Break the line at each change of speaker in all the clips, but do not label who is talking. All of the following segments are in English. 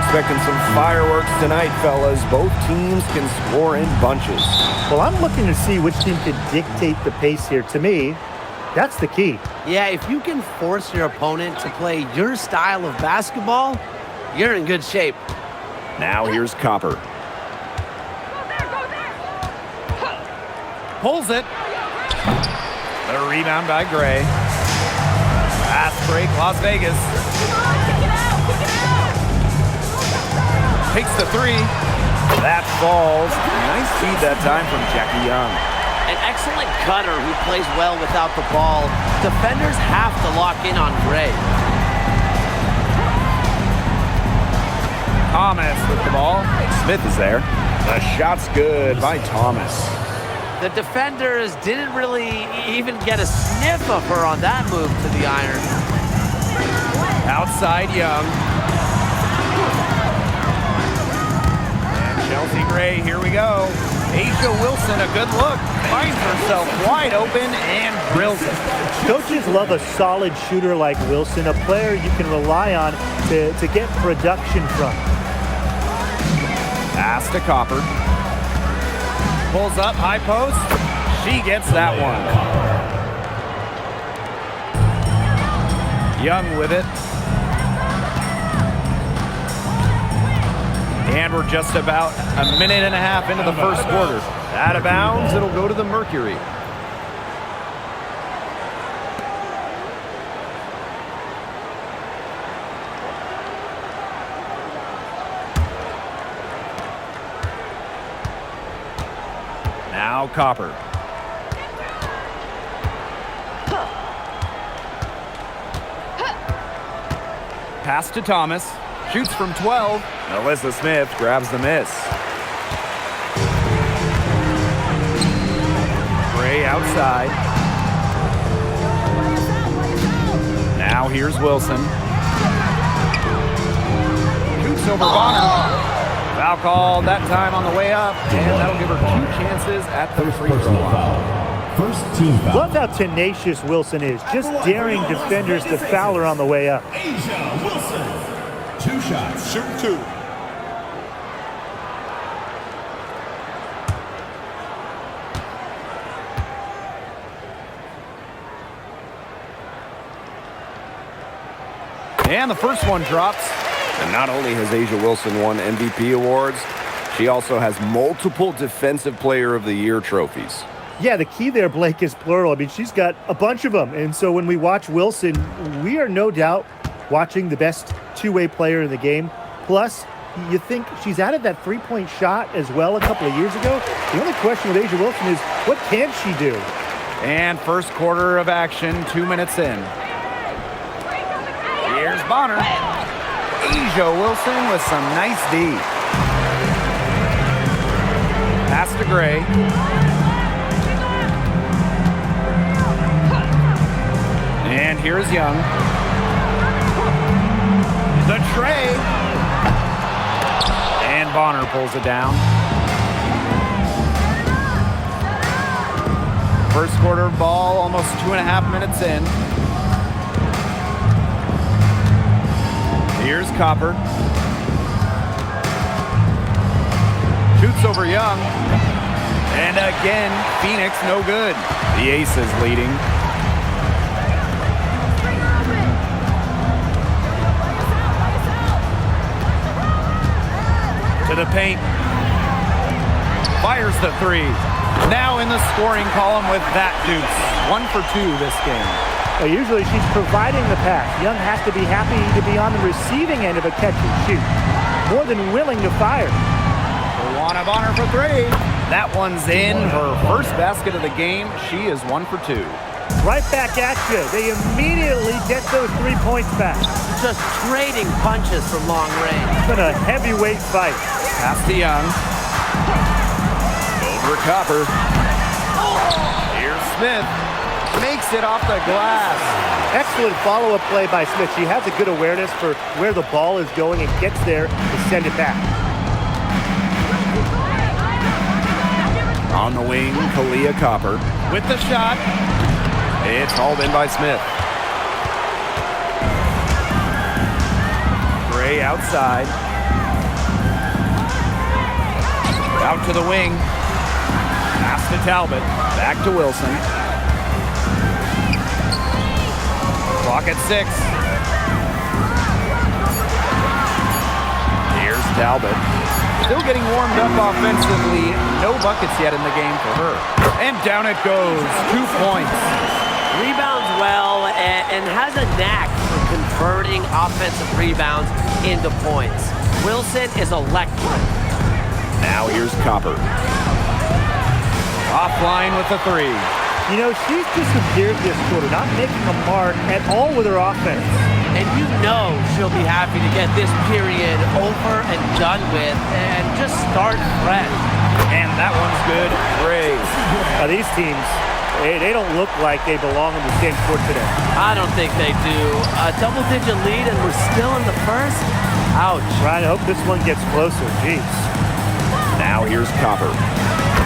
expecting some fireworks tonight, fellas. Both teams can score in bunches.
Well, I'm looking to see which team can dictate the pace here. To me, that's the key.
Yeah, if you can force your opponent to play your style of basketball, you're in good shape.
Now here's Copper.
Pulls it. The rebound by Gray. Fast break, Las Vegas. Takes the three.
That falls. Nice feed that time from Jackie Young.
An excellent cutter who plays well without the ball. Defenders have to lock in on Gray.
Thomas with the ball.
Smith is there. The shot's good by Thomas.
The defenders didn't really even get a sniff of her on that move to the iron.
Outside Young. And Chelsea Gray, here we go. Asia Wilson, a good look. Finds herself wide open and drills it.
Coaches love a solid shooter like Wilson, a player you can rely on to get production from.
Pass to Copper. Pulls up, high post. She gets that one. Young with it. And we're just about a minute and a half into the first quarter.
Out of bounds, it'll go to the Mercury. Now Copper.
Pass to Thomas. Shoots from 12.
Alyssa Smith grabs the miss.
Gray outside. Now here's Wilson. Shoots over Bonner. Foul called that time on the way up, and that'll give her 2 chances at the free throw line.
First team foul.
Love how tenacious Wilson is, just daring defenders to foul her on the way up.
Asia Wilson. 2 shots. Shoot 2.
And the first one drops.
And not only has Asia Wilson won MVP awards, she also has multiple Defensive Player of the Year trophies.
Yeah, the key there, Blake, is plural. I mean, she's got a bunch of them. And so when we watch Wilson, we are no doubt watching the best two-way player in the game. Plus, you think she's added that three-point shot as well a couple of years ago. The only question with Asia Wilson is, what can she do?
And first quarter of action, 2 minutes in. Here's Bonner. Asia Wilson with some nice D. Pass to Gray. And here's Young. The tray. And Bonner pulls it down. First quarter ball, almost 2.5 minutes in. Here's Copper. Shoots over Young. And again, Phoenix no good.
The ace is leading.
To the paint. Fires the three. Now in the scoring column with that deuce. 1 for 2 this game.
Usually she's providing the pass. Young has to be happy to be on the receiving end of a catch and shoot. More than willing to fire.
Luana Bonner for 3. That one's in. Her first basket of the game. She is 1 for 2.
Right back at you. They immediately get those 3 points back.
Just trading punches from long range.
It's been a heavyweight fight.
Pass to Young.
Over Copper.
Here's Smith. Makes it off the glass.
Excellent follow-up play by Smith. She has a good awareness for where the ball is going and gets there to send it back.
On the wing, Kalia Copper.
With the shot.
It's hauled in by Smith.
Gray outside. Out to the wing. Pass to Talbot. Back to Wilson. Clock at 6. Here's Talbot. Still getting warmed up offensively. No buckets yet in the game for her. And down it goes. 2 points.
Rebounds well and has a knack for converting offensive rebounds into points. Wilson is electric.
Now here's Copper.
Offline with the 3.
You know, she's disappeared this quarter, not making a mark at all with her offense.
And you know she'll be happy to get this period over and done with and just start fresh.
And that one's good. Great.
Now these teams, they don't look like they belong on the same court today.
I don't think they do. A double-digit lead and we're still in the first? Ouch.
Ryan, I hope this one gets closer. Jeez.
Now here's Copper.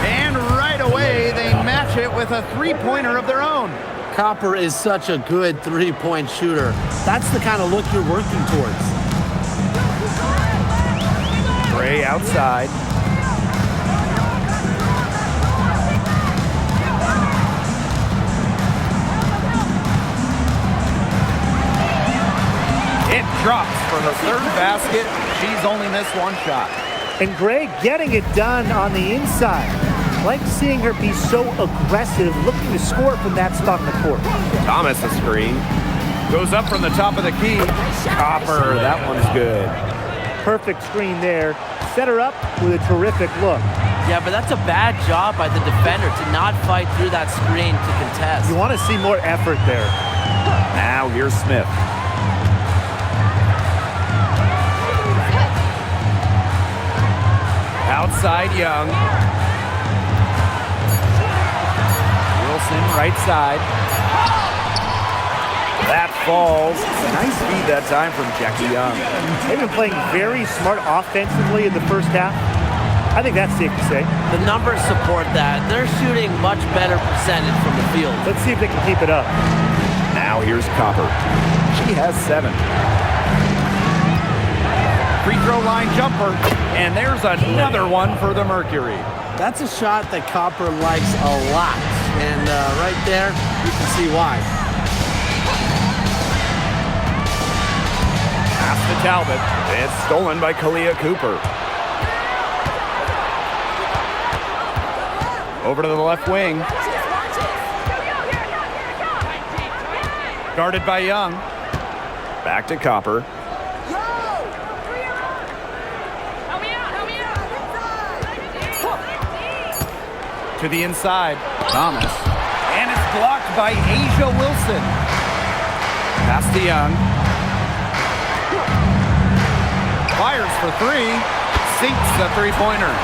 And right away, they match it with a 3-pointer of their own.
Copper is such a good three-point shooter. That's the kind of look you're working towards.
Gray outside. It drops for the 3rd basket. She's only missed 1 shot.
And Gray getting it done on the inside. Like seeing her be so aggressive, looking to score from that spot in the court.
Thomas a screen.
Goes up from the top of the key.
Copper, that one's good.
Perfect screen there. Set her up with a terrific look.
Yeah, but that's a bad job by the defender to not fight through that screen to contest.
You want to see more effort there.
Now here's Smith.
Outside Young. Wilson right side. That falls.
Nice feed that time from Jackie Young.
They've been playing very smart offensively in the first half. I think that's safe to say.
The numbers support that. They're shooting much better percentage from the field.
Let's see if they can keep it up.
Now here's Copper. She has 7.
Free throw line jumper. And there's another one for the Mercury.
That's a shot that Copper likes a lot. And right there, you can see why.
Pass to Talbot.
It's stolen by Kalia Cooper.
Over to the left wing. Guarded by Young.
Back to Copper.
To the inside. Thomas. And it's blocked by Asia Wilson. Pass to Young. Fires for 3. Sinks the 3-pointer.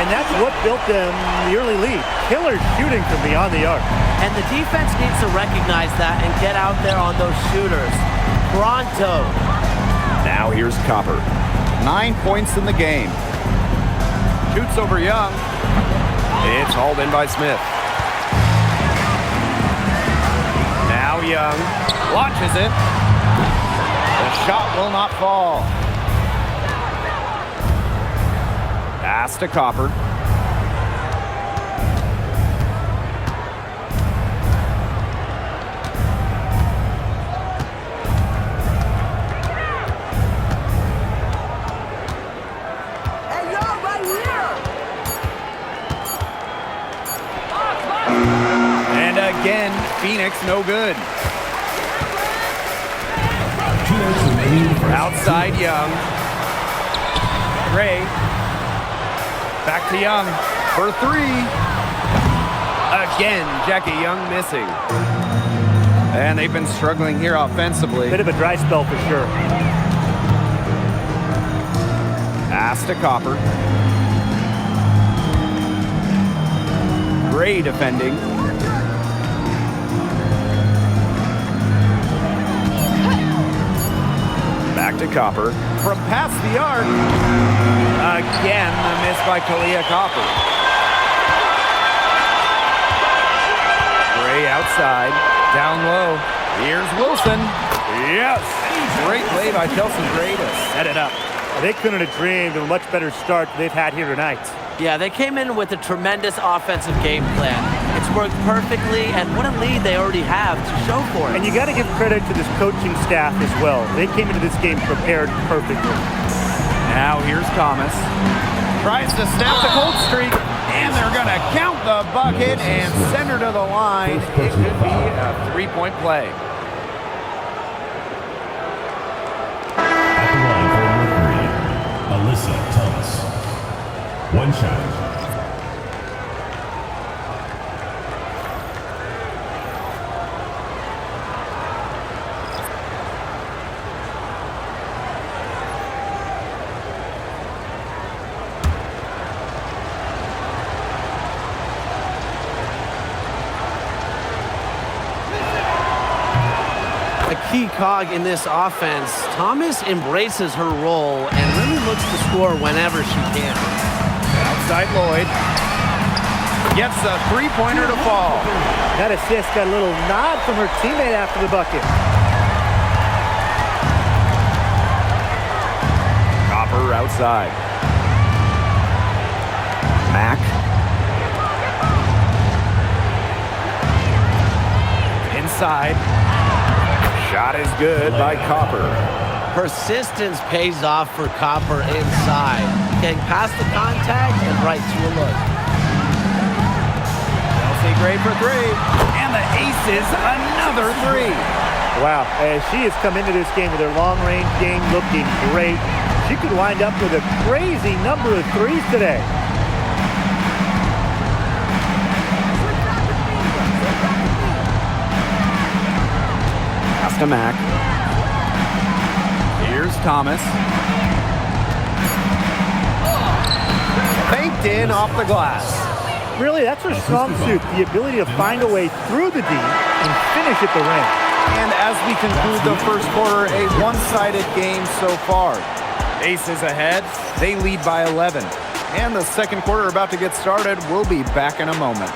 And that's what built them the early lead. Killer shooting from beyond the arc.
And the defense needs to recognize that and get out there on those shooters. Pronto.
Now here's Copper.
9 points in the game. Shoots over Young.
It's hauled in by Smith.
Now Young launches it. The shot will not fall. Pass to Copper. And again, Phoenix no good. Outside Young. Gray. Back to Young for 3. Again, Jackie Young missing. And they've been struggling here offensively.
Bit of a dry spell for sure.
Pass to Copper. Gray defending.
Back to Copper.
From past the arc. Again, a miss by Kalia Copper. Gray outside. Down low. Here's Wilson. Yes! Great play by Chelsea Gray to set it up.
They couldn't have dreamed of a much better start than they've had here tonight.
Yeah, they came in with a tremendous offensive game plan. It's worked perfectly, and what a lead they already have to show for it.
And you got to give credit to this coaching staff as well. They came into this game prepared perfectly.
Now here's Thomas. Tries to snap the cold streak, and they're going to count the bucket and send her to the line. It could be a three-point play.
At the line for Mercury, Alyssa Thomas. One shot.
A key cog in this offense. Thomas embraces her role and really looks to score whenever she can.
Outside Lloyd. Gets a three-pointer to fall.
That assist got a little nod from her teammate after the bucket.
Copper outside. Mack.
Inside.
Shot is good by Copper.
Persistence pays off for Copper inside. Getting past the contact and right to a look.
Chelsea Gray for three. And the aces, another three.
Wow, as she has come into this game with her long-range game looking great. She could wind up with a crazy number of threes today.
Pass to Mack.
Here's Thomas. Faked in off the glass.
Really, that's her strong suit, the ability to find a way through the D and finish at the rim.
And as we conclude the first quarter, a one-sided game so far. Aces ahead. They lead by 11. And the second quarter about to get started. We'll be back in a moment.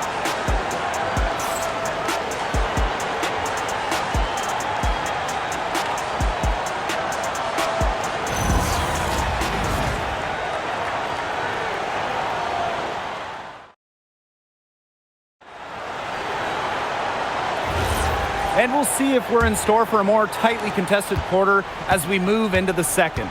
And we'll see if we're in store for a more tightly contested quarter as we move into the second.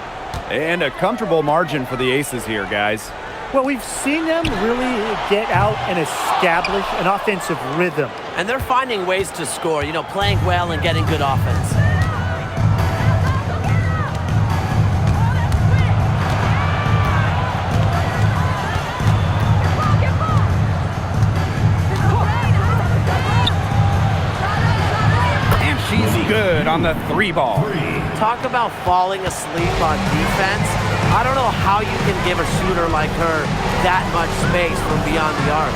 And a comfortable margin for the Aces here, guys.
Well, we've seen them really get out and establish an offensive rhythm.
And they're finding ways to score, playing well and getting good offense.
She's good on the three ball.
Talk about falling asleep on defense. I don't know how you can give a shooter like her that much space from beyond the arc.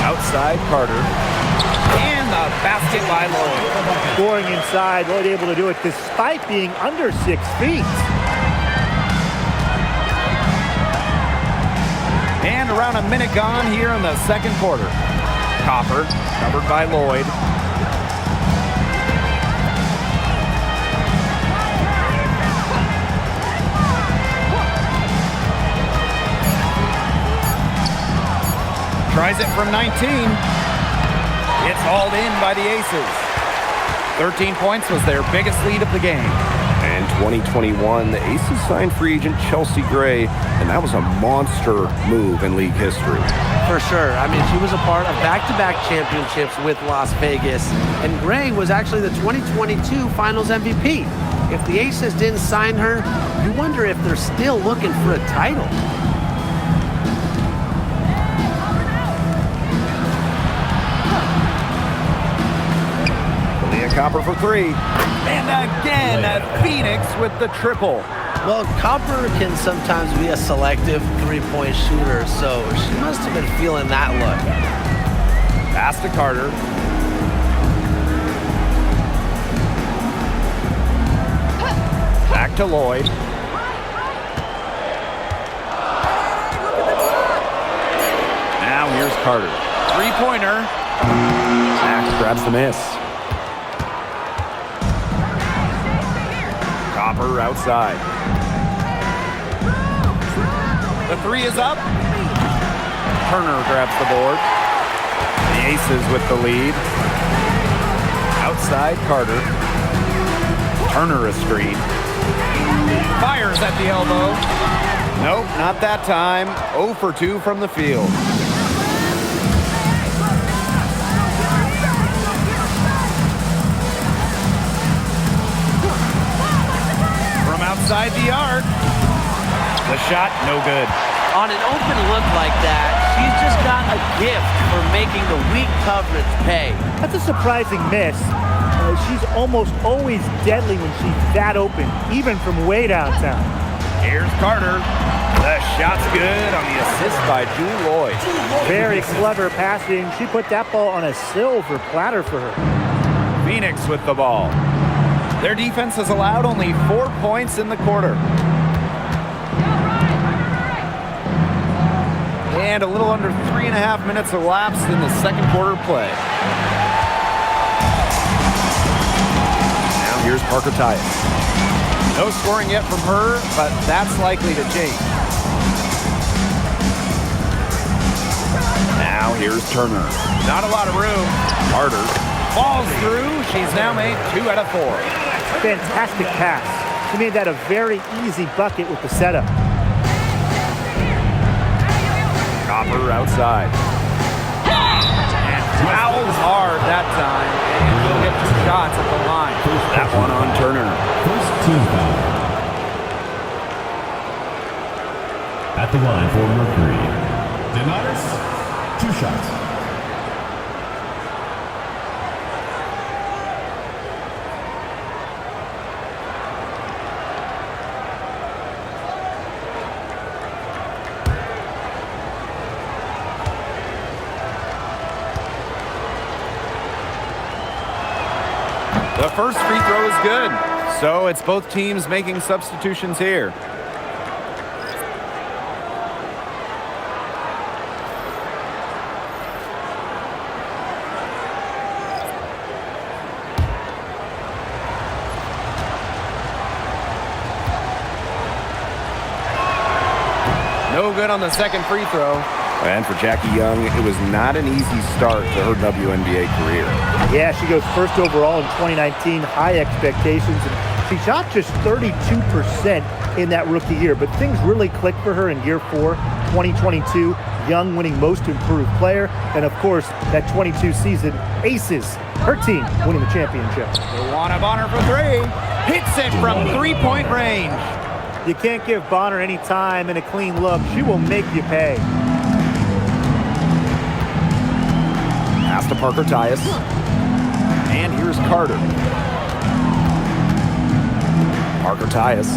Outside Carter. And the basket by Lloyd.
Scoring inside, Lloyd able to do it despite being under 6 feet.
And around a minute gone here in the second quarter. Copper, covered by Lloyd. Tries it from 19. It's hauled in by the Aces. 13 points was their biggest lead of the game.
And 2021, the Aces signed free agent Chelsea Gray, and that was a monster move in league history.
For sure. I mean, she was a part of back-to-back championships with Las Vegas, and Gray was actually the 2022 Finals MVP. If the Aces didn't sign her, you wonder if they're still looking for a title.
Copper for three.
And again, Phoenix with the triple.
Well, Copper can sometimes be a selective three-point shooter, so she must have been feeling that look.
Pass to Carter. Back to Lloyd. Now here's Carter. Three-pointer.
Max grabs the miss. Copper outside.
The three is up. Turner grabs the board. The Aces with the lead. Outside Carter. Turner a screen. Fires at the elbow. Nope, not that time. 0 for 2 from the field. From outside the arc. The shot, no good.
On an open look like that, she's just got a gift for making the weak coverage pay.
That's a surprising miss. She's almost always deadly when she's that open, even from way downtown.
Here's Carter. The shot's good on the assist by Jewel Lloyd.
Very clever passing. She put that ball on a silver platter for her.
Phoenix with the ball. Their defense has allowed only 4 points in the quarter. And a little under 3.5 minutes elapsed in the second quarter play.
Now here's Parker Tyus.
No scoring yet from her, but that's likely to change.
Now here's Turner.
Not a lot of room.
Carter.
Falls through. She's now made 2 out of 4.
Fantastic pass. She made that a very easy bucket with the setup.
Copper outside.
And fouls hard that time. And we'll get 2 shots at the line.
That one on Turner.
First team foul. At the line for Mercury. Donatis, 2 shots.
The first free throw is good. So it's both teams making substitutions here. No good on the second free throw.
And for Jackie Young, it was not an easy start to her WNBA career.
Yeah, she goes first overall in 2019, high expectations. And she shot just 32% in that rookie year, but things really clicked for her in year 4, 2022. Young winning most improved player, and of course, that 22 season, Aces, her team winning the championship.
Luana Bonner for 3. Hits it from 3-point range.
You can't give Bonner any time and a clean look. She will make you pay.
Pass to Parker Tyus. And here's Carter. Parker Tyus.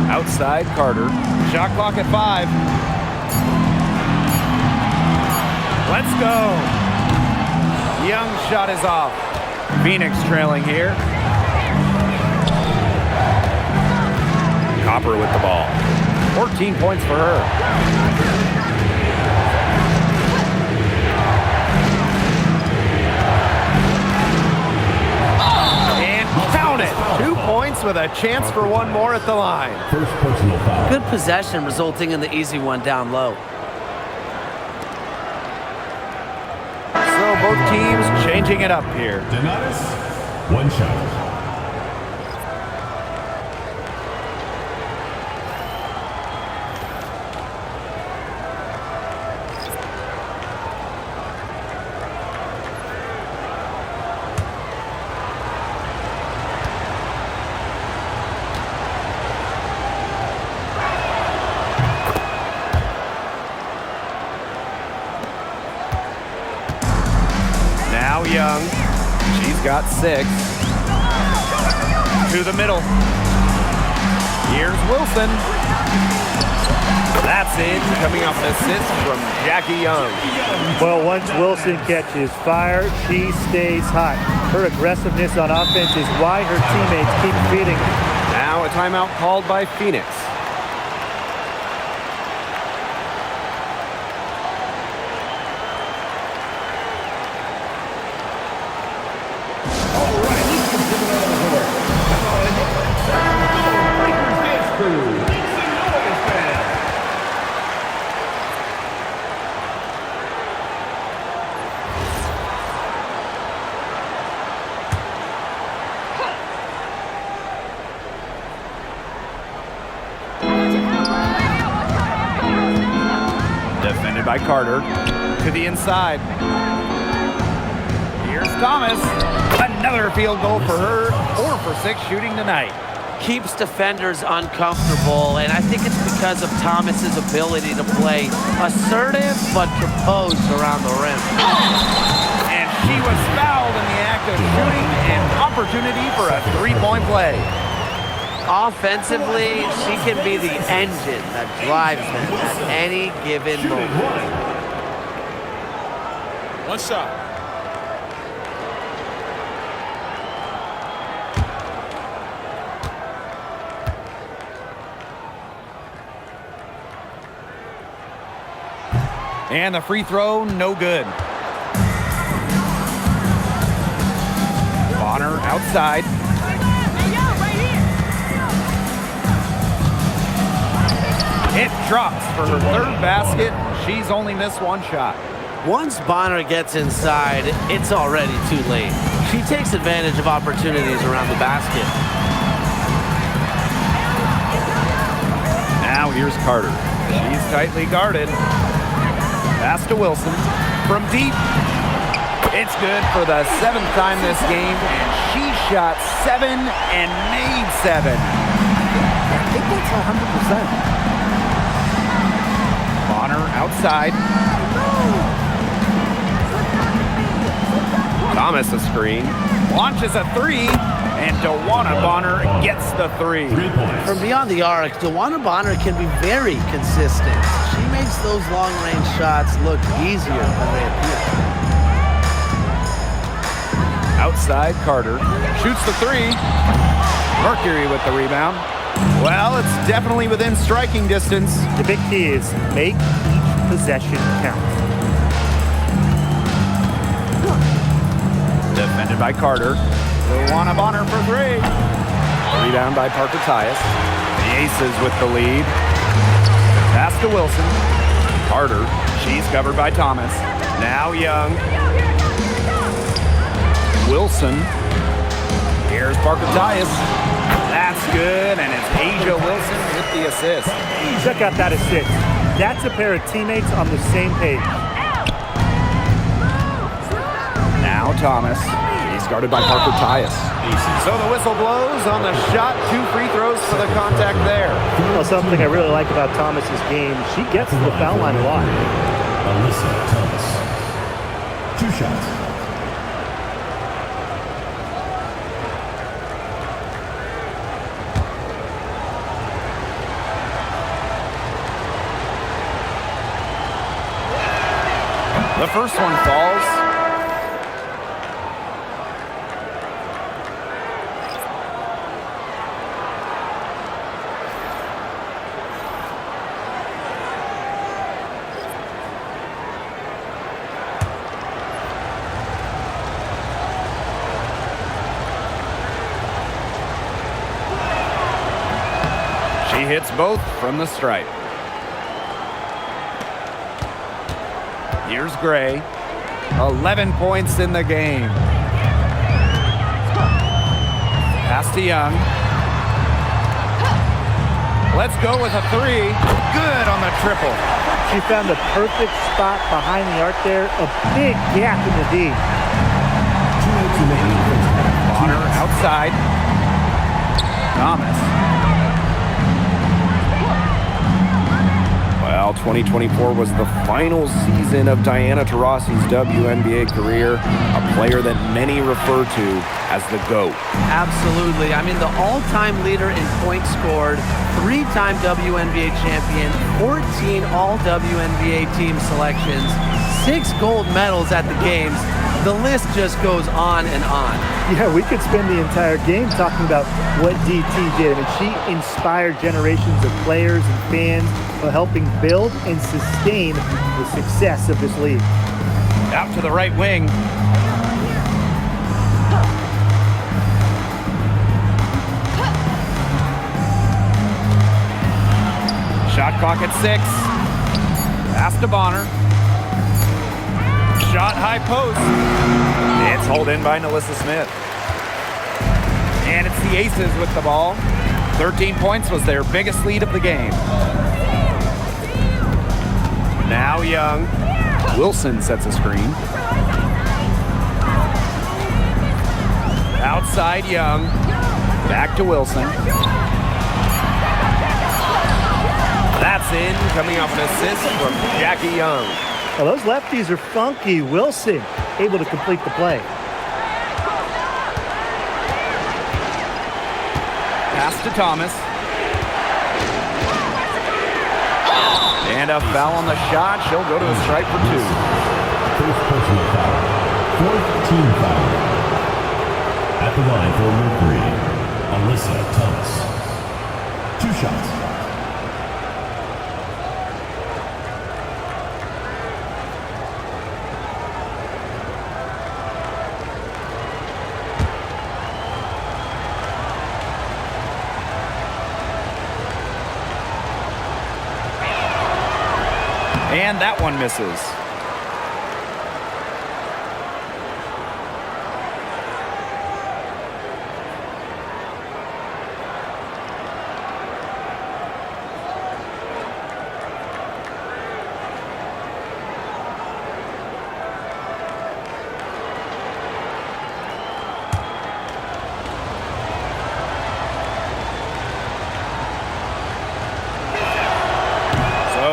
Outside Carter. Shot clock at 5. Let's go. Young's shot is off. Phoenix trailing here.
Copper with the ball.
14 points for her. Count it. 2 points with a chance for one more at the line.
First personal foul.
Good possession resulting in the easy one down low.
So both teams changing it up here.
Donatis, 1 shot.
Now Young. She's got 6. To the middle. Here's Wilson. That's it. Coming off an assist from Jackie Young.
Well, once Wilson catches fire, she stays hot. Her aggressiveness on offense is why her teammates keep feeding her.
Now a timeout called by Phoenix.
Defended by Carter. To the inside. Here's Thomas. Another field goal for her. 4 for 6 shooting tonight.
Keeps defenders uncomfortable, and I think it's because of Thomas's ability to play assertive but composed around the rim.
And she was fouled in the act of shooting, an opportunity for a three-point play.
Offensively, she can be the engine that drives them at any given moment.
One shot.
And the free throw, no good. Bonner outside. It drops for her third basket. She's only missed one shot.
Once Bonner gets inside, it's already too late. She takes advantage of opportunities around the basket.
Now here's Carter. She's tightly guarded. Pass to Wilson. From deep. It's good for the 7th time this game, and she shot 7 and made 7. I think that's 100%. Bonner outside.
Thomas a screen.
Launches a 3, and DeWanna Bonner gets the 3.
3 points.
From beyond the arc, DeWanna Bonner can be very consistent. She makes those long-range shots look easier than they appear.
Outside, Carter shoots the 3. Mercury with the rebound. Well, it's definitely within striking distance.
The big key is make each possession count.
Defended by Carter. DeWanna Bonner for 3.
Rebound by Parker Tyus.
The Aces with the lead. Pass to Wilson. Carter. She's covered by Thomas. Now Young. Wilson. Here's Parker Tyus. That's good, and it's Asia Wilson with the assist.
Check out that assist. That's a pair of teammates on the same page.
Now Thomas.
He's guarded by Parker Tyus.
So the whistle blows on the shot. 2 free throws for the contact there.
Well, something I really like about Thomas's game, she gets to the foul line a lot.
Alyssa Thomas. 2 shots.
The first one falls. She hits both from the stripe. Here's Gray. 11 points in the game. Pass to Young. Let's go with a 3. Good on the triple.
She found the perfect spot behind the arc there. A big gap in the D.
2 minutes remaining.
Bonner outside. Thomas.
Well, 2024 was the final season of Diana Taurasi's WNBA career, a player that many refer to as the GOAT.
Absolutely. I mean, the all-time leader in points scored, 3-time WNBA champion, 14 all-WNBA team selections, 6 gold medals at the games. The list just goes on and on.
Yeah, we could spend the entire game talking about what DT did. I mean, she inspired generations of players and fans while helping build and sustain the success of this league.
Out to the right wing. clock at 6. Pass to Bonner. Shot high post. It's hauled in by Nalissa Smith. And it's the Aces with the ball. 13 points was their biggest lead of the game. Now Young. Wilson sets a screen. Outside Young. Back to Wilson. That's in, coming off an assist from Jackie Young.
Well, those lefties are funky. Wilson able to complete the play.
Pass to Thomas. And a foul on the shot. She'll go to the stripe for 2.
First personal foul. 4th team foul. At the line for Mercury, Alyssa Thomas. 2 shots.
And that one misses.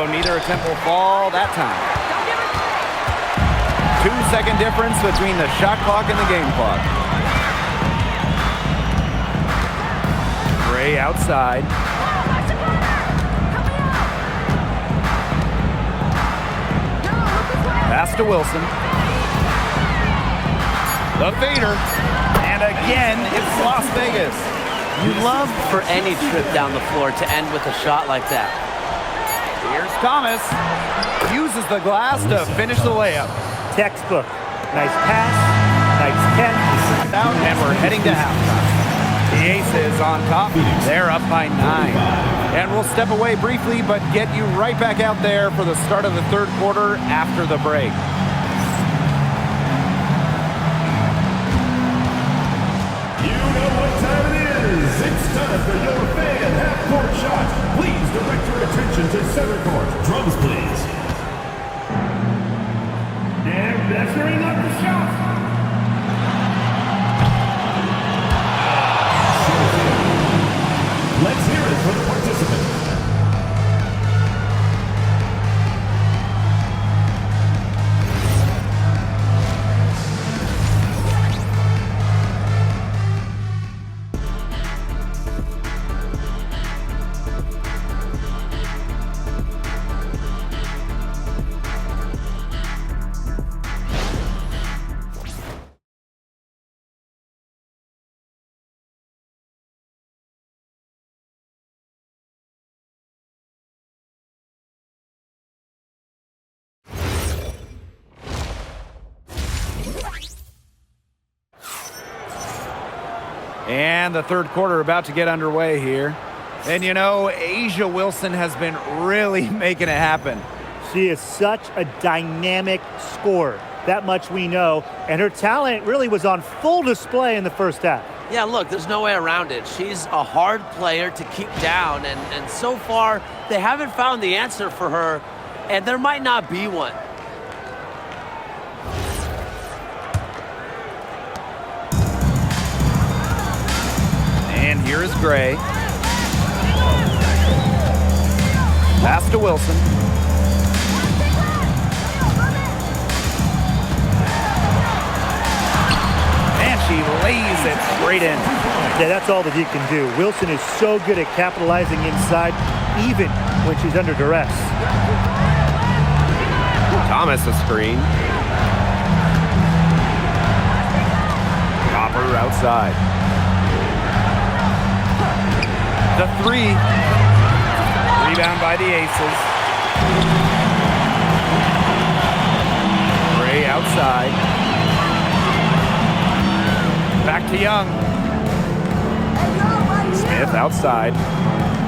Neither attempt will fall that time. 2-second difference between the shot clock and the game clock. Gray outside. Pass to Wilson. The fader. And again, it's Las Vegas.
You love for any trip down the floor to end with a shot like that.
Here's Thomas. Uses the glass to finish the layup.
Textbook. Nice pass. Nice catch.
Out, and we're heading to halftime. The Aces on top. They're up by 9. And we'll step away briefly, but get you right back out there for the start of the 3rd quarter after the break.
You know what time it is. It's time for your fan half-court shot. Please direct your attention to center court. Drums, please. They're measuring up the shot. Let's hear it for the participant.
And the 3rd quarter about to get underway here. And you know, Asia Wilson has been really making it happen.
She is such a dynamic scorer. That much we know. And her talent really was on full display in the first half.
Yeah, look, there's no way around it. She's a hard player to keep down, and so far, they haven't found the answer for her, and there might not be one.
And here is Gray. Pass to Wilson. And she lays it straight in.
Yeah, that's all that he can do. Wilson is so good at capitalizing inside, even when she's under duress.
Thomas a screen.
Copper outside. The 3. Rebound by the Aces. Gray outside. Back to Young. Smith outside.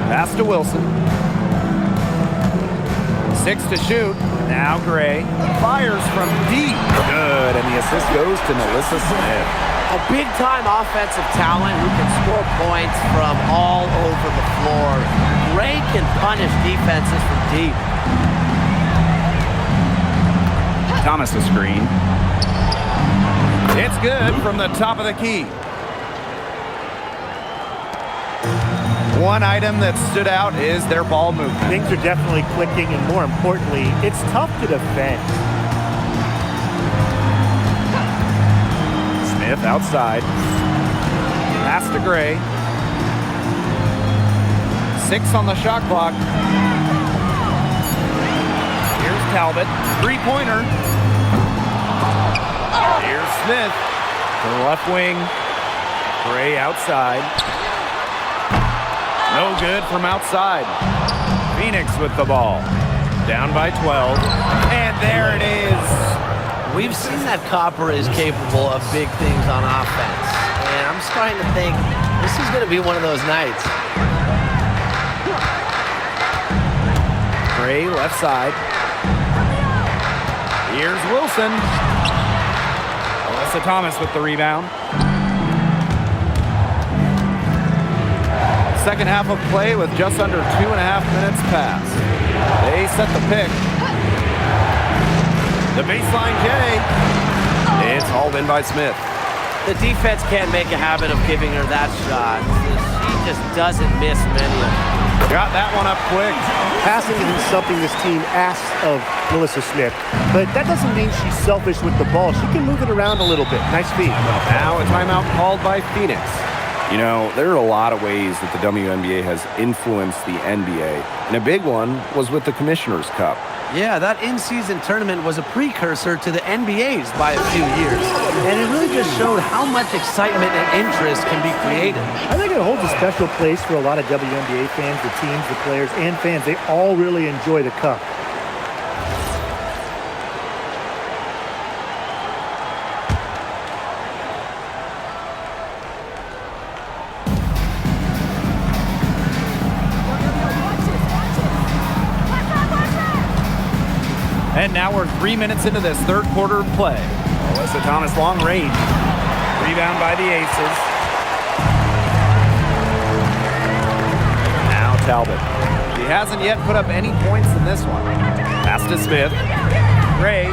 Pass to Wilson. 6 to shoot. Now Gray fires from deep. Good, and the assist goes to Melissa Smith.
A big-time offensive talent who can score points from all over the floor. Gray can punish defenses from deep.
Thomas a screen. It's good from the top of the key. One item that stood out is their ball movement.
Things are definitely clicking, and more importantly, it's tough to defend.
Smith outside. Pass to Gray. 6 on the shot clock. Here's Talbot. Three-pointer. Here's Smith. To the left wing. Gray outside. No good from outside. Phoenix with the ball. Down by 12. And there it is.
We've seen that Copper is capable of big things on offense. And I'm starting to think this is going to be one of those nights.
Gray left side. Here's Wilson. Alyssa Thomas with the rebound. Second half of play with just under 2.5 minutes passed. They set the pick. The baseline J. It's hauled in by Smith.
The defense can't make a habit of giving her that shot. She just doesn't miss many of them.
Got that one up quick.
Passing isn't something this team asks of Melissa Smith, but that doesn't mean she's selfish with the ball. She can move it around a little bit. Nice feed.
Now a timeout called by Phoenix.
You know, there are a lot of ways that the WNBA has influenced the NBA, and a big one was with the Commissioner's Cup.
Yeah, that in-season tournament was a precursor to the NBA's by a few years. And it really just showed how much excitement and interest can be created.
I think it holds a special place for a lot of WNBA fans, the teams, the players, and fans. They all really enjoy the cup.
And now we're 3 minutes into this third quarter of play. Alyssa Thomas long range. Rebound by the Aces. Now Talbot. She hasn't yet put up any points in this one. Pass to Smith. Gray.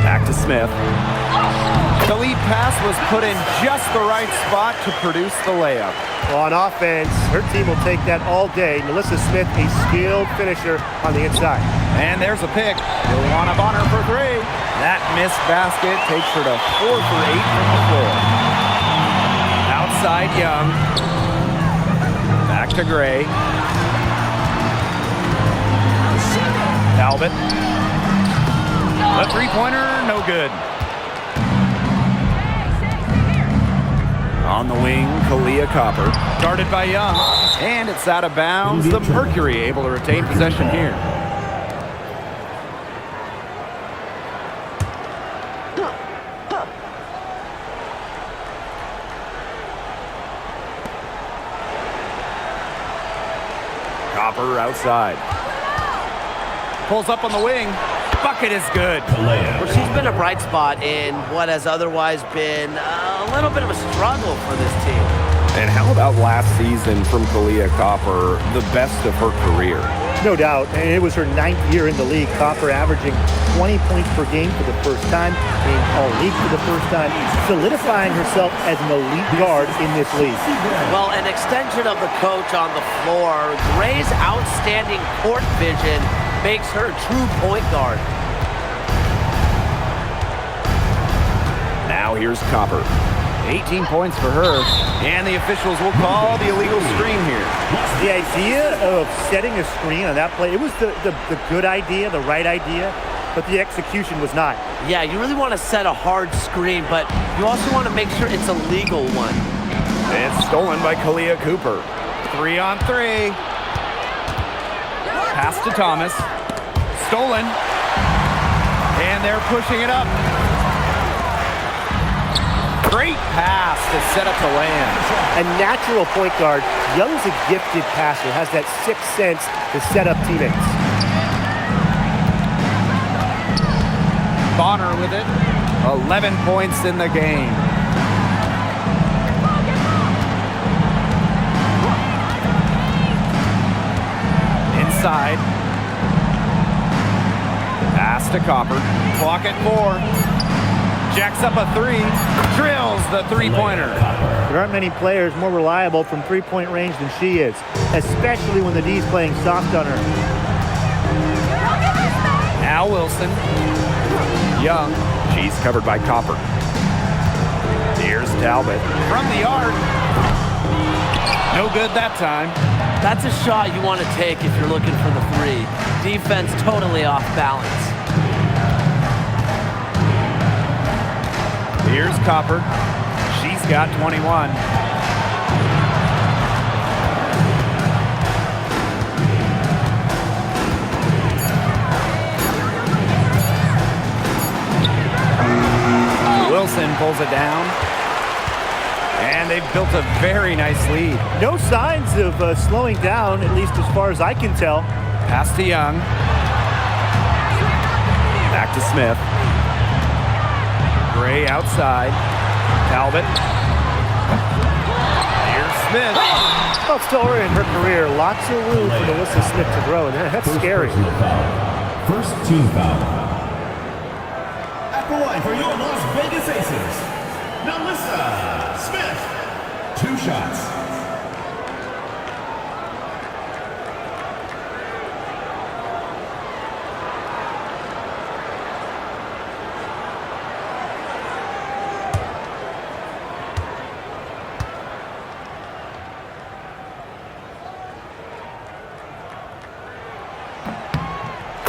Back to Smith. The lead pass was put in just the right spot to produce the layup.
Well, on offense, her team will take that all day. Melissa Smith, a skilled finisher on the inside.
And there's a pick. Joanna Bonner for 3. That missed basket takes her to 4 for 8 from the floor. Outside Young. Back to Gray. Talbot. The three-pointer, no good. On the wing, Kalia Copper. Guarded by Young. And it's out of bounds. The Mercury able to retain possession here. Copper outside. Pulls up on the wing. Bucket is good.
Well, she's been a bright spot in what has otherwise been a little bit of a struggle for this team.
And how about last season from Kalia Copper, the best of her career?
No doubt, and it was her 9th year in the league. Copper averaging 20 points per game for the first time, being all-league for the first time, solidifying herself as an elite guard in this league.
Well, an extension of the coach on the floor, Gray's outstanding court vision makes her a true point guard.
Now here's Copper.
18 points for her, and the officials will call the illegal screen here.
The idea of setting a screen on that play, it was the good idea, the right idea, but the execution was not.
Yeah, you really want to set a hard screen, but you also want to make sure it's a legal one.
It's stolen by Kalia Cooper.
3-on-3. Pass to Thomas. Stolen. And they're pushing it up. Great pass to set up the land.
A natural point guard, Young's a gifted passer, has that sixth sense to set up teammates.
Bonner with it. 11 points in the game. Inside. Pass to Copper. Clock at 4. Jacks up a 3. Drills the three-pointer.
There aren't many players more reliable from three-point range than she is, especially when the D's playing soft on her.
Now Wilson. Young.
She's covered by Copper. Here's Talbot.
From the arc. No good that time.
That's a shot you want to take if you're looking for the three. Defense totally off balance.
Here's Copper. She's got 21. Wilson pulls it down. And they've built a very nice lead.
No signs of slowing down, at least as far as I can tell.
Pass to Young.
Back to Smith.
Gray outside. Talbot. Here's Smith.
Well, still early in her career. Lots of room for Melissa Smith to grow, and that's scary.
First team foul. At the line for your Las Vegas Aces, Melissa Smith. 2 shots.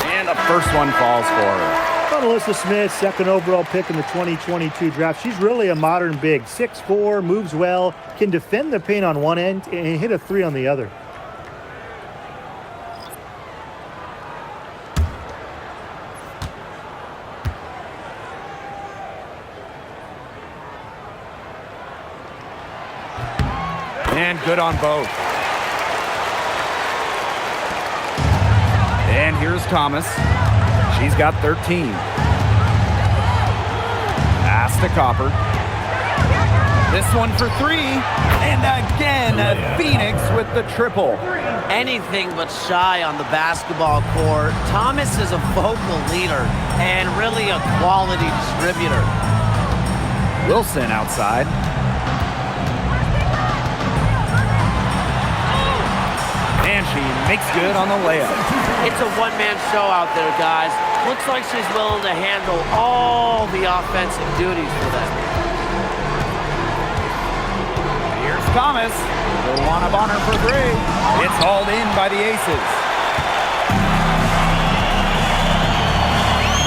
And the first one falls for her.
Well, Melissa Smith, second overall pick in the 2022 draft. She's really a modern big. 6'4", moves well, can defend the paint on one end and hit a 3 on the other.
And good on both. And here's Thomas. She's got 13. Pass to Copper. This one for 3. And again, Phoenix with the triple.
Anything but shy on the basketball court. Thomas is a vocal leader and really a quality distributor.
Wilson outside. And she makes good on the layup.
It's a one-man show out there, guys. Looks like she's willing to handle all the offensive duties for them.
Here's Thomas. They'll want a Bonner for 3. It's hauled in by the Aces.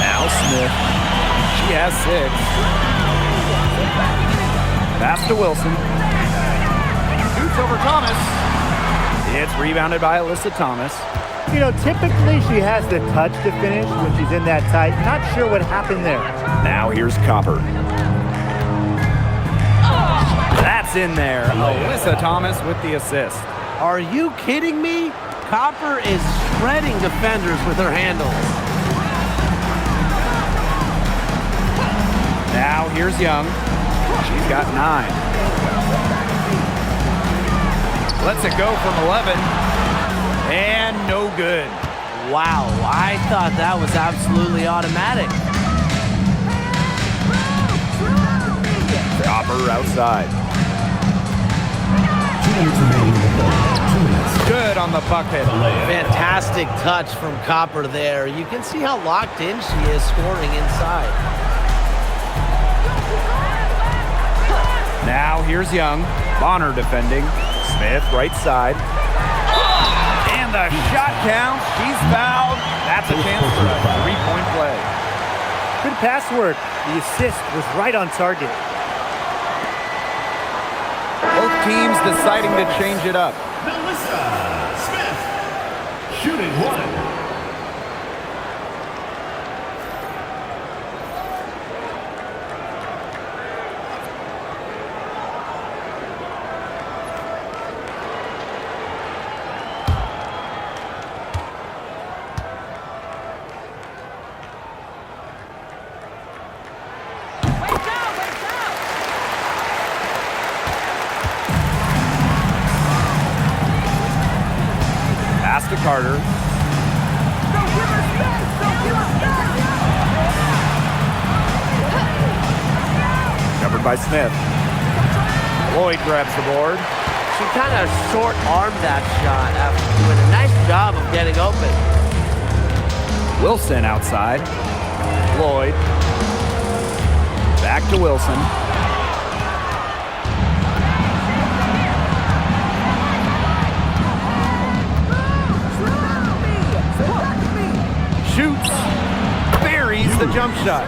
Now Smith. She has 6. Pass to Wilson. Shoots over Thomas. It's rebounded by Alyssa Thomas.
You know, typically she has the touch to finish when she's in that tight. Not sure what happened there.
Now here's Copper.
That's in there. Alyssa Thomas with the assist.
Are you kidding me? Copper is shredding defenders with her handles.
Now here's Young. She's got 9. Lets it go from 11. And no good.
Wow, I thought that was absolutely automatic.
Copper outside.
2 minutes remaining in the quarter. 2 minutes.
Good on the bucket.
Fantastic touch from Copper there. You can see how locked in she is scoring inside.
Now here's Young. Bonner defending. Smith right side. And the shot counts. She's fouled. That's a chance for a 3-point play.
Good pass work. The assist was right on target.
Both teams deciding to change it up.
Melissa Smith. Shooting 1.
Pass to Carter. Covered by Smith. Lloyd grabs the board.
She kind of short-armed that shot after doing a nice job of getting open.
Wilson outside. Lloyd. Back to Wilson. Shoots. Buries the jump shot.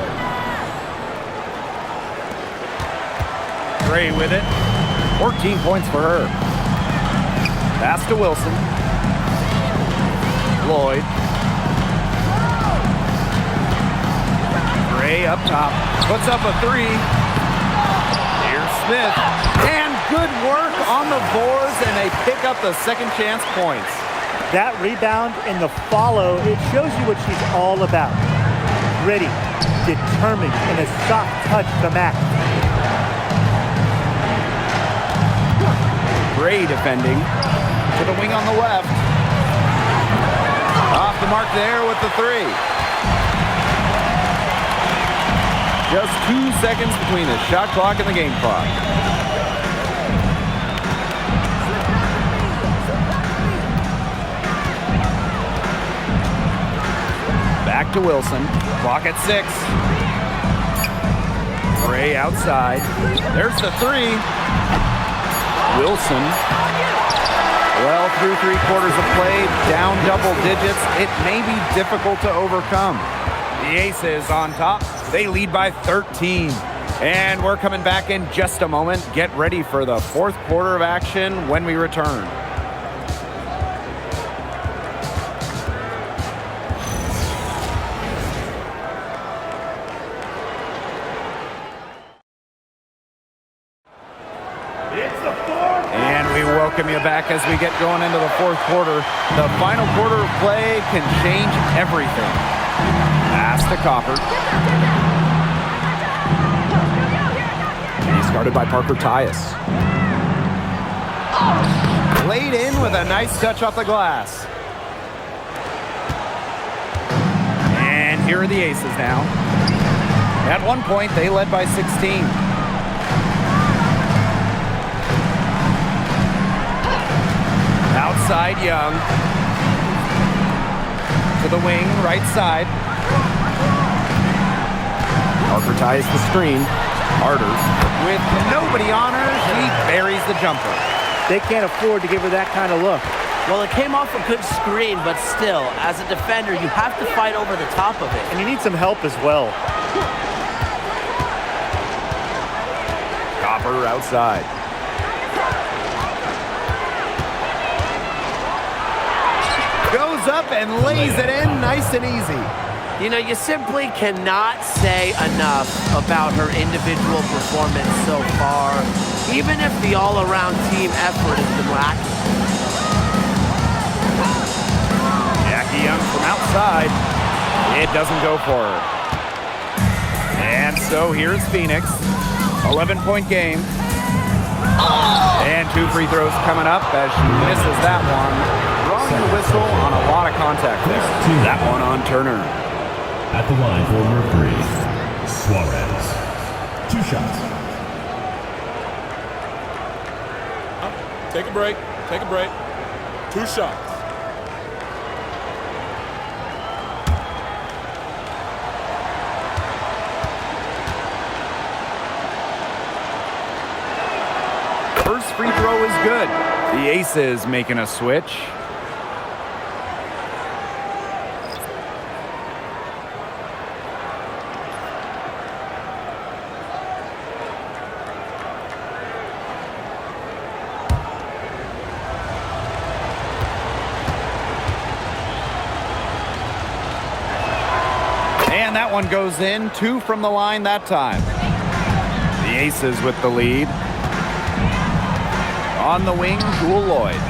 Gray with it. 14 points for her. Pass to Wilson. Lloyd. Gray up top. Puts up a three. Here's Smith. And good work on the boards, and they pick up the second chance points.
That rebound and the follow, it shows you what she's all about. Gritty, determined, and a soft touch to match.
Gray defending.
To the wing on the left. Off the mark there with the three. Just 2 seconds between the shot clock and the game clock.
Back to Wilson. Clock at 6. Gray outside. There's the three. Wilson. Well, through 3/4 of play, down double digits. It may be difficult to overcome. The Aces on top. They lead by 13. And we're coming back in just a moment. Get ready for the fourth quarter of action when we return. And we welcome you back as we get going into the fourth quarter. The final quarter of play can change everything. Pass to Copper. He's guarded by Parker Tyus.
Laid in with a nice touch off the glass.
And here are the Aces now. At one point, they led by 16. Outside Young. To the wing, right side. Parker ties the screen. Carter.
With nobody on her, she buries the jumper.
They can't afford to give her that kind of look.
Well, it came off a good screen, but still, as a defender, you have to fight over the top of it.
And you need some help as well.
Copper outside.
Goes up and lays it in nice and easy.
You know, you simply cannot say enough about her individual performance so far, even if the all-around team effort has been lacking.
Jackie Young from outside. It doesn't go for her. And so here's Phoenix. 11-point game. And 2 free throws coming up as she misses that one. Drawing the whistle on a lot of contact there. That one on Turner.
At the line for Mercury, Suarez. 2 shots.
Take a break. Take a break. 2 shots.
First free throw is good. The Aces making a switch. And that one goes in. 2 from the line that time. The Aces with the lead. On the wing, Jewel Lloyd.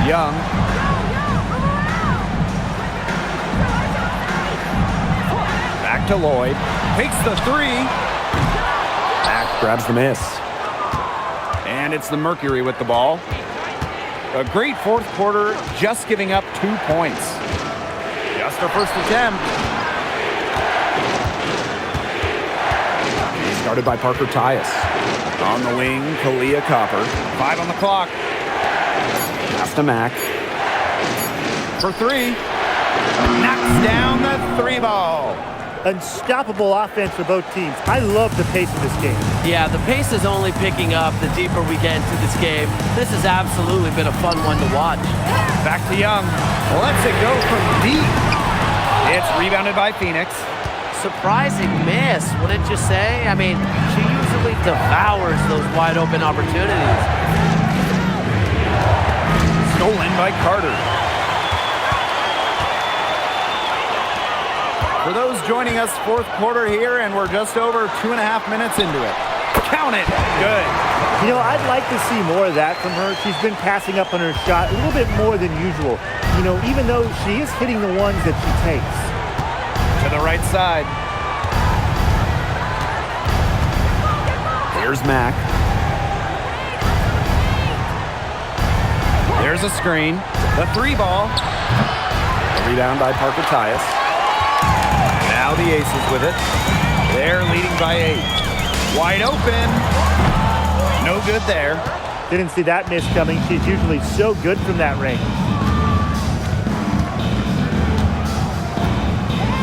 Young. Back to Lloyd. Takes the three. Back grabs the miss. And it's the Mercury with the ball. A great fourth quarter, just giving up 2 points. Just her first attempt. Started by Parker Tyus. On the wing, Kalia Copper. 5 on the clock. Pass to Mack. For 3. Knocks down the 3 ball.
Unstoppable offense for both teams. I love the pace of this game.
Yeah, the pace is only picking up the deeper we get into this game. This has absolutely been a fun one to watch.
Back to Young. Lets it go from deep. It's rebounded by Phoenix.
Surprising miss, wouldn't you say? I mean, she usually devours those wide open opportunities.
Stolen by Carter. For those joining us, fourth quarter here, and we're just over 2.5 minutes into it. Count it. Good.
You know, I'd like to see more of that from her. She's been passing up on her shot a little bit more than usual. You know, even though she is hitting the ones that she takes.
To the right side. Here's Mack. There's a screen. The 3 ball. A rebound by Parker Tyus. Now the Aces with it. They're leading by 8. Wide open. No good there.
Didn't see that miss coming. She's usually so good from that range.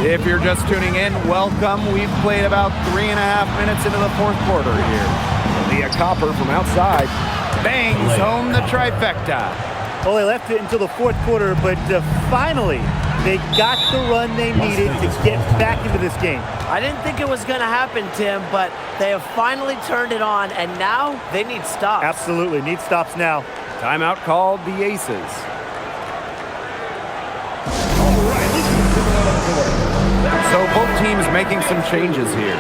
If you're just tuning in, welcome. We've played about 3.5 minutes into the fourth quarter here. Leah Copper from outside bangs home the trifecta.
Well, they left it until the fourth quarter, but finally, they got the run they needed to get back into this game.
I didn't think it was going to happen, Tim, but they have finally turned it on, and now they need stops.
Absolutely, need stops now.
Timeout called the Aces. So both teams making some changes here.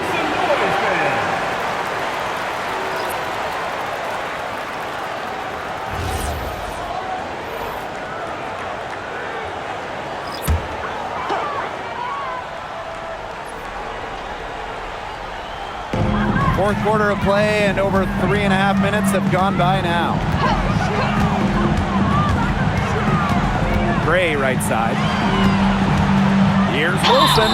Fourth quarter of play, and over 3.5 minutes have gone by now. Gray right side. Here's Wilson,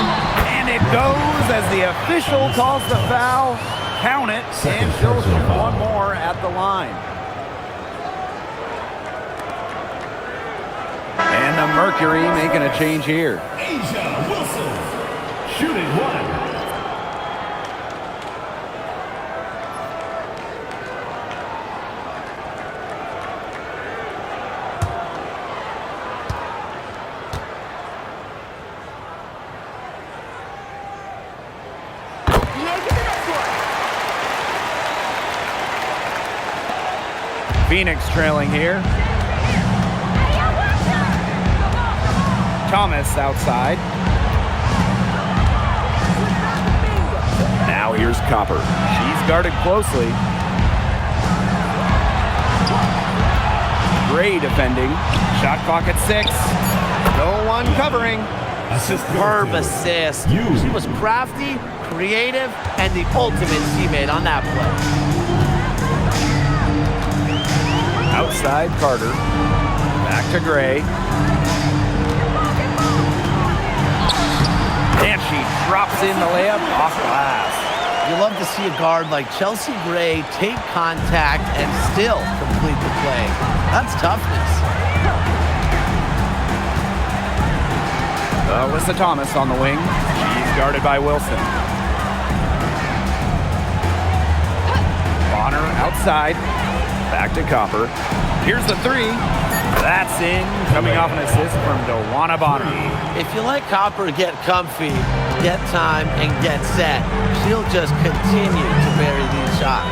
and it goes as the official calls the foul. Count it, and she'll shoot one more at the line. And the Mercury making a change here.
Asia Wilson, shooting 1.
Phoenix trailing here. Thomas outside. Now here's Copper. She's guarded closely. Gray defending. Shot clock at 6. No one covering.
Superb assist. She was crafty, creative, and the ultimate teammate on that play.
Outside Carter. Back to Gray. And she drops in the layup off glass.
You love to see a guard like Chelsea Gray take contact and still complete the play. That's toughness.
Alyssa Thomas on the wing. She's guarded by Wilson. Bonner outside. Back to Copper. Here's the 3. That's in. Coming off an assist from DeWanna Bonner.
If you let Copper get comfy, get time, and get set, she'll just continue to bury these shots.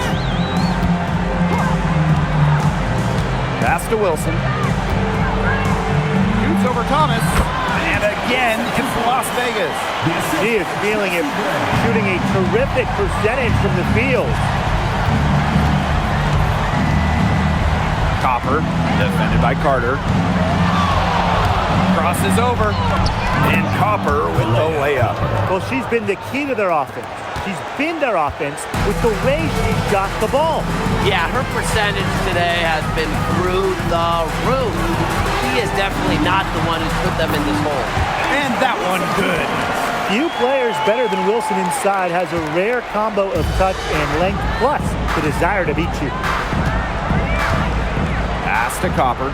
Pass to Wilson. Shoots over Thomas. And again, it's Las Vegas.
She is feeling it, shooting a terrific percentage from the field.
Copper, defended by Carter. Crosses over, and Copper with the layup.
Well, she's been the key to their offense. she's been their offense with the way she shot the ball.
Yeah, her percentage today has been through the roof. She is definitely not the one who's put them in this hole.
And that one good.
Few players better than Wilson inside, has a rare combo of touch and length, plus the desire to beat you.
Pass to Copper.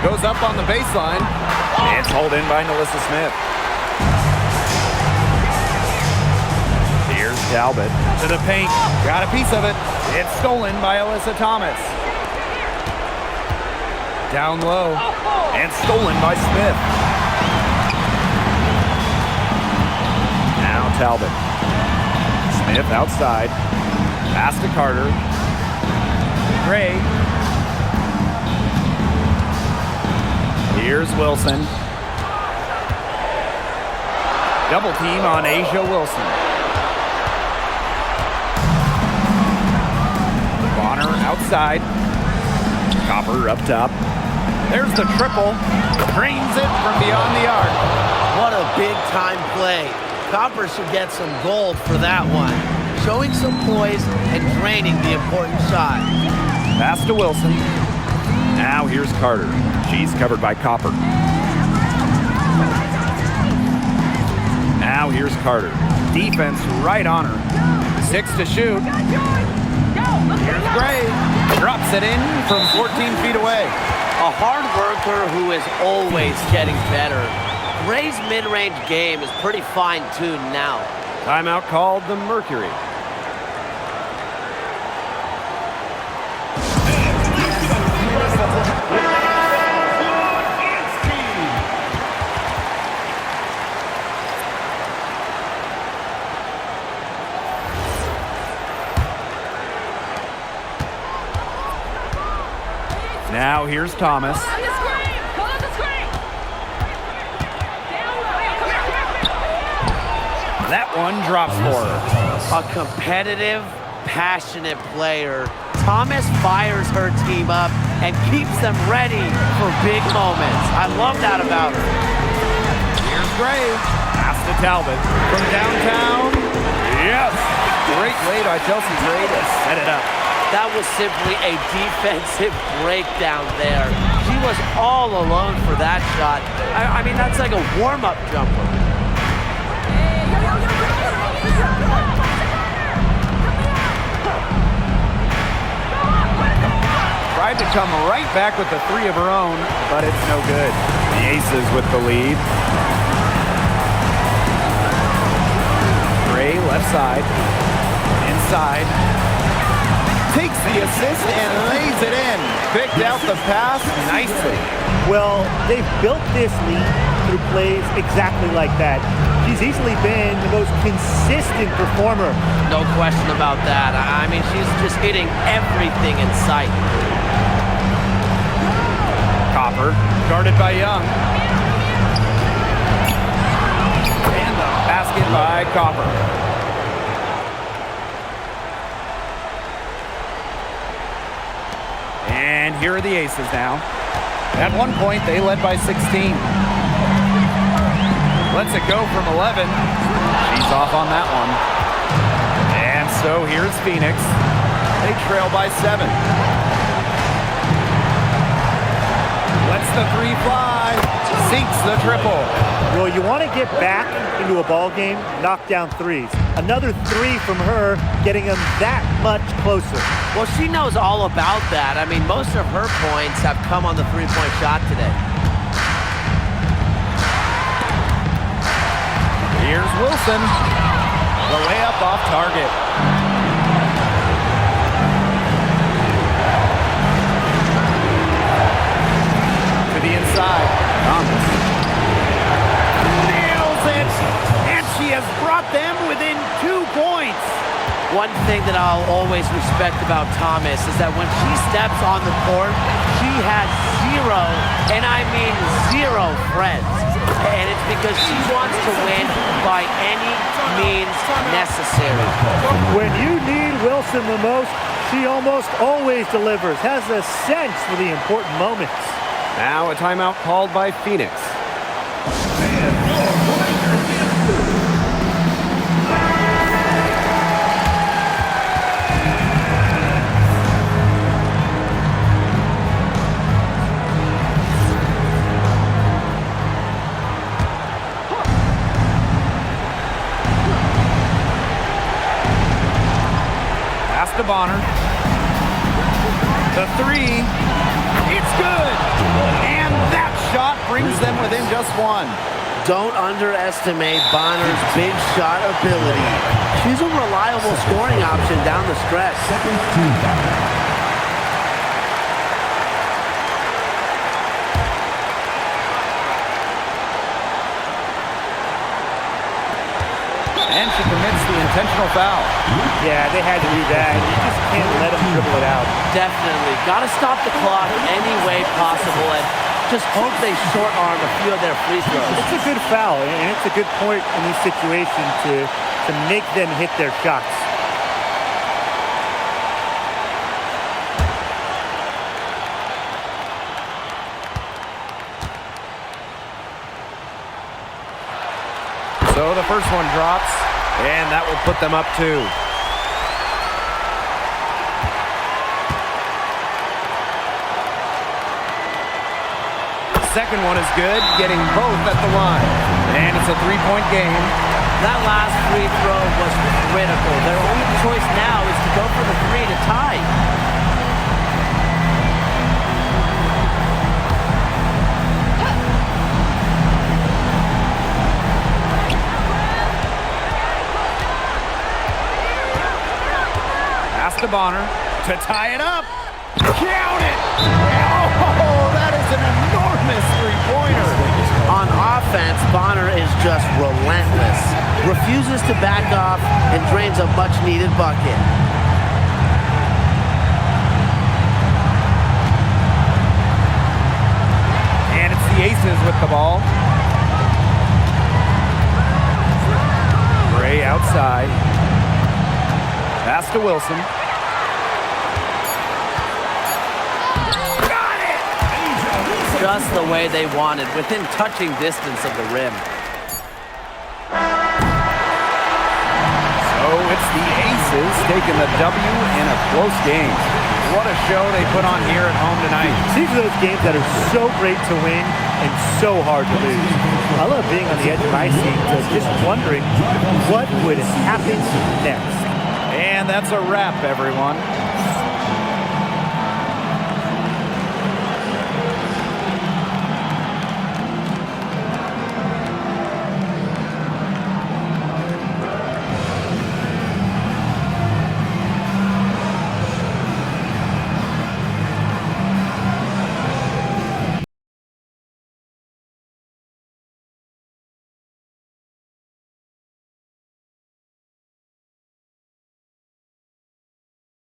Goes up on the baseline. It's hauled in by Melissa Smith. Here's Talbot to the paint. Got a piece of it. It's stolen by Alyssa Thomas. Down low. And stolen by Smith. Now Talbot. Smith outside. Pass to Carter. Gray. Here's Wilson. Double team on Asia Wilson. Bonner outside. Copper up top. There's the triple. Drains it from beyond the arc.
What a big-time play. Copper should get some gold for that one. Showing some poise and draining the important shot.
Pass to Wilson. Now here's Carter. She's covered by Copper. Now here's Carter. Defense right on her. 6 to shoot. Here's Gray. Drops it in from 14 feet away.
A hard worker who is always getting better. Gray's mid-range game is pretty fine-tuned now.
Timeout called the Mercury. Now here's Thomas. That one drops for her.
A competitive, passionate player. Thomas fires her team up and keeps them ready for big moments. I love that about her.
Here's Gray. Pass to Talbot. From downtown. Yes. Great play by Chelsea Gray to set it up.
That was simply a defensive breakdown there. She was all alone for that shot. I mean, that's like a warm-up jumper.
Tried to come right back with the three of her own, but it's no good. The Aces with the lead. Gray left side. Inside. Takes the assist and lays it in. Picked out the pass nicely.
Well, they've built this lead through plays exactly like that. She's easily been the most consistent performer.
No question about that. I mean, she's just hitting everything in sight.
Copper, guarded by Young. And the basket by Copper. And here are the Aces now. At one point, they led by 16. Lets it go from 11. She's off on that one. And so here's Phoenix. They trail by 7. Lets the three fly. Sinks the triple.
Well, you want to get back into a ball game, knock down threes. Another three from her, getting them that much closer.
Well, she knows all about that. I mean, most of her points have come on the three-point shot today.
Here's Wilson. The layup off target. To the inside. Thomas. Nails it. And she has brought them within 2 points.
One thing that I'll always respect about Thomas is that when she steps on the court, she has zero, and I mean zero friends. And it's because she wants to win by any means necessary.
When you need Wilson the most, She almost always delivers, has a sense for the important moments.
Now a timeout called by Phoenix.
To Bonner. The three. It's good. And that shot brings them within just one.
Don't underestimate Bonner's big shot ability. She's a reliable scoring option down the stretch.
Second team foul.
And she commits the intentional foul.
Yeah, they had to do that. You just can't let them dribble it out.
Definitely. Got to stop the clock any way possible and just hope they short arm a few of their free throws.
It's a good foul, and it's a good point in this situation to make them hit their shots.
So the first one drops, and that will put them up 2. Second one is good, getting both at the line. And it's a 3-point game.
That last free throw was critical. Their only choice now is to go for the 3 to tie.
To Bonner to tie it up. Count it! Oh, that is an enormous three-pointer.
On offense, Bonner is just relentless. Refuses to back off and drains a much-needed bucket.
And it's the Aces with the ball. Gray outside. Pass to Wilson.
Just the way they wanted, within touching distance of the rim.
So it's the Aces taking the W in a close game. What a show they put on here at home tonight.
These are those games that are so great to win and so hard to lose. I love being on the edge of my seat, just wondering what would happen next.
And that's a wrap, everyone.